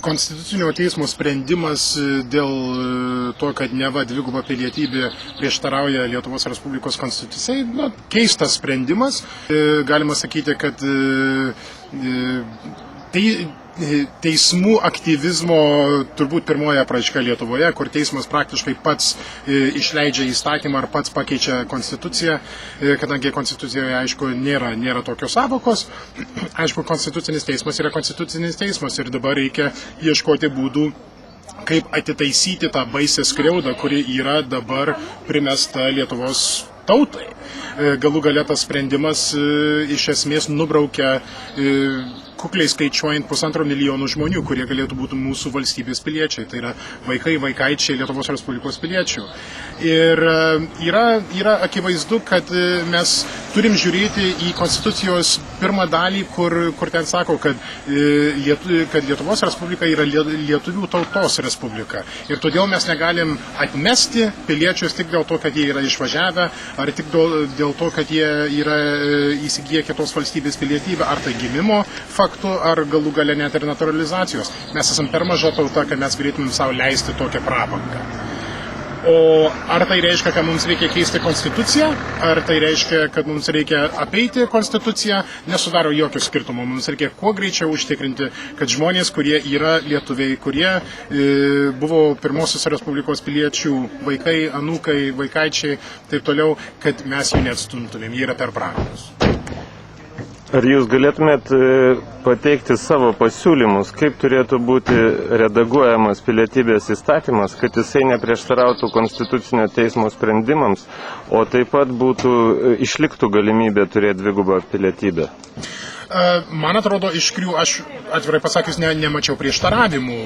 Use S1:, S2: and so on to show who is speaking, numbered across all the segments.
S1: Konstitucinio teismo sprendimas dėl to, kad neva dviguba pilietybė prieštarauja Lietuvos Respublikos konstitucijai, keistas sprendimas. Galima sakyti, kad teismų aktyvizmo turbūt pirmoji apraiška Lietuvoje, kur teismas praktiškai pats išleidžia įstatymą ar pats pakeičia konstituciją, kadangi konstitucijoje, aišku, nėra tokios sąvokos. Aišku, konstitucinis teismas yra konstitucinis teismas ir dabar reikia ieškoti būdų, kaip atitaisyti tą baisę skriaudą, kuri yra dabar primesta Lietuvos tautai. Galų gale tas sprendimas iš esmės nubraukia kukliai skaičiuojant 1,5 milijono žmonių, kurie galėtų būti mūsų valstybės piliečiai. Tai yra vaikai, vaikaičiai Lietuvos Respublikos piliečių. Ir yra akivaizdu, kad mes turim žiūrėti į Konstitucijos pirmą dalį, kur ten sako, kad Lietuvos Respublika yra lietuvių tautos respublika. Ir todėl mes negalim atmesti piliečius tik dėl to, kad jie yra išvažiavę, ar tik dėl to, kad jie yra įsigiję kitos valstybės pilietybę, ar tai gimimo faktu, ar galų gale net ir naturalizacijos. Mes esam per maža tauta, kad mes galėtumėm savo leisti tokią prabangą. O ar tai reiškia, kad mums reikia keisti konstituciją, ar tai reiškia, kad mums reikia apeiti konstituciją, nesudaro jokio skirtumo. Mums reikia kuo greičiau užtikrinti, kad žmonės, kurie yra lietuviai, kurie buvo pirmosios Respublikos piliečių vaikai, anūkai, vaikaičiai, taip toliau, kad mes jų neatstumtumėm. Jie yra per brangus.
S2: Ar jūs galėtumėt pateikti savo pasiūlymus, kaip turėtų būti redaguojamas pilietybės įstatymas, kad jisai neprieštarautų Konstitucinio teismo sprendimams, o taip pat išliktų galimybė turėti dvigubą pilietybę?
S1: Man atrodo, aš atvirai pasakius nemačiau prieštaravimų,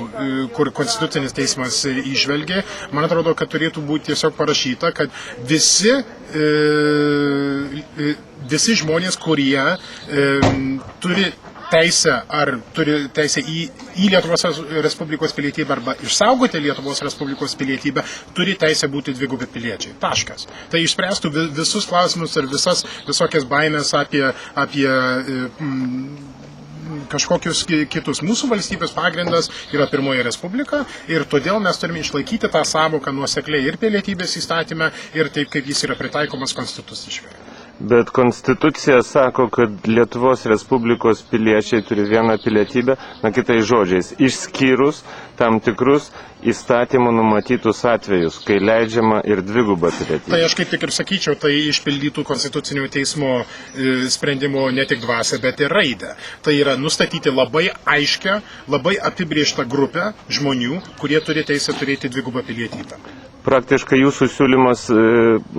S1: kur Konstitucinis teismas išvelgė. Man atrodo, kad turėtų būti tiesiog parašyta, kad visi žmonės, kurie turi teisę į Lietuvos Respublikos pilietybę arba išsaugoti Lietuvos Respublikos pilietybę, turi teisę būti dvigubi piliečiai. Taškas. Tai išspręstų visus klausimus ir visokias baimės apie kažkokius kitus. Mūsų valstybės pagrindas yra pirmoji Respublika ir todėl mes turime išlaikyti tą sąvoką nuosekliai ir pilietybės įstatyme ir taip, kaip jis yra pritaikomas konstituciškai.
S2: Bet Konstitucija sako, kad Lietuvos Respublikos piliečiai turi vieną pilietybę, kitais žodžiais, išskyrus tam tikrus įstatymų numatytus atvejus, kai leidžiama ir dviguba pilietybė.
S1: Tai aš kaip tik ir sakyčiau, tai išpildytų Konstitucinio teismo sprendimo ne tik dvasią, bet ir raidę. Tai yra nustatyti labai aiškę, labai apibrėžtą grupę žmonių, kurie turi teisę turėti dvigubą pilietybę.
S2: Praktiškai jūsų siūlymas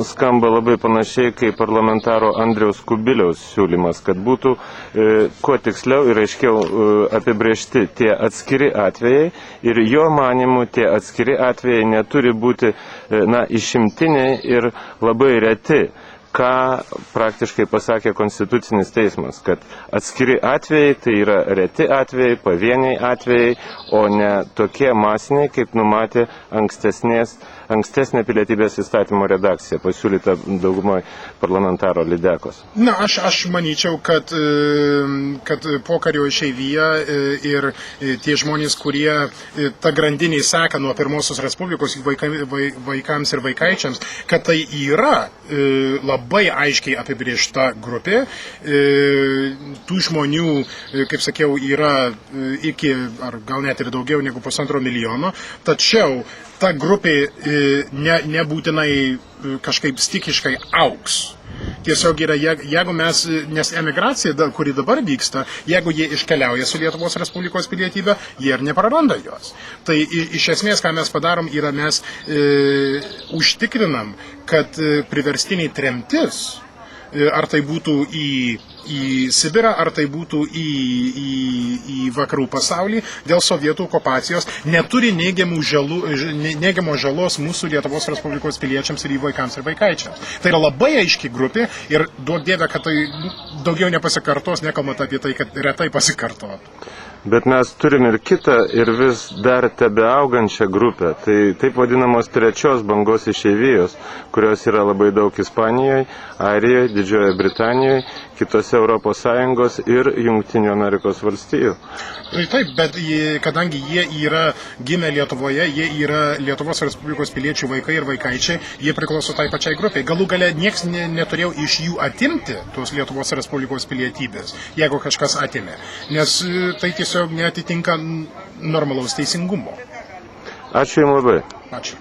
S2: skamba labai panašiai kaip parlamentaro Andriaus Kubiliaus siūlymas, kad būtų kuo tiksliau ir aiškiau apibrėžti tie atskiri atvejai ir jo manimu tie atskiri atvejai neturi būti išimtiniai ir labai reti, ką praktiškai pasakė Konstitucinis teismas, kad atskiri atvejai tai yra reti atvejai, pavieniai atvejai, o ne tokie masiniai, kaip numatė ankstesnė pilietybės įstatymo redakcija, pasiūlyta daugumai parlamentaro Lydekos.
S1: Aš manyčiau, kad pokario išeivija ir tie žmonės, kurie ta grandinė seka nuo pirmosios Respublikos vaikams ir vaikaičiams, kad tai yra labai aiškiai apibrėžta grupė. Tų žmonių, kaip sakiau, yra iki, ar gal net ir daugiau negu 1,5 milijono, tačiau ta grupė nebūtinai kažkaip stikiškai augs. Tiesiog yra, jeigu nes emigracija, kuri dabar vyksta, jeigu jie iškeliauja su Lietuvos Respublikos pilietybė, jie ir nepraranda jos. Tai iš esmės, ką mes padarom, yra mes užtikrinam, kad priverstiniai tremtis, ar tai būtų į Sibirą, ar tai būtų į vakarų pasaulį, dėl sovietų okupacijos neturi neigiamos žalos mūsų Lietuvos Respublikos piliečiams ir jų vaikams ir vaikaičiams. Tai yra labai aiški grupė ir duok Dieve, kad tai daugiau nepasikartos, nekalbant apie tai, kad retai pasikartotų.
S2: Bet mes turim ir kitą ir vis dar tebeaugančią grupę, tai taip vadinamos trečios bangos išeivijos, kurios yra labai daug Ispanijoje, Airijoje, Didžiojoje Britanijoje, kitose ES ir Jungtinių Amerikos valstijų.
S1: Tai taip, bet kadangi jie yra gimę Lietuvoje, jie yra Lietuvos Respublikos piliečių vaikai ir vaikaičiai, jie priklauso tai pačiai grupiai. Galų gale nieks neturėjo iš jų atimti tos Lietuvos Respublikos pilietybės, jeigu kažkas atimė, nes tai tiesiog neatitinka normalaus teisingumo.
S2: Ačiū Jums labai.
S1: Ačiū.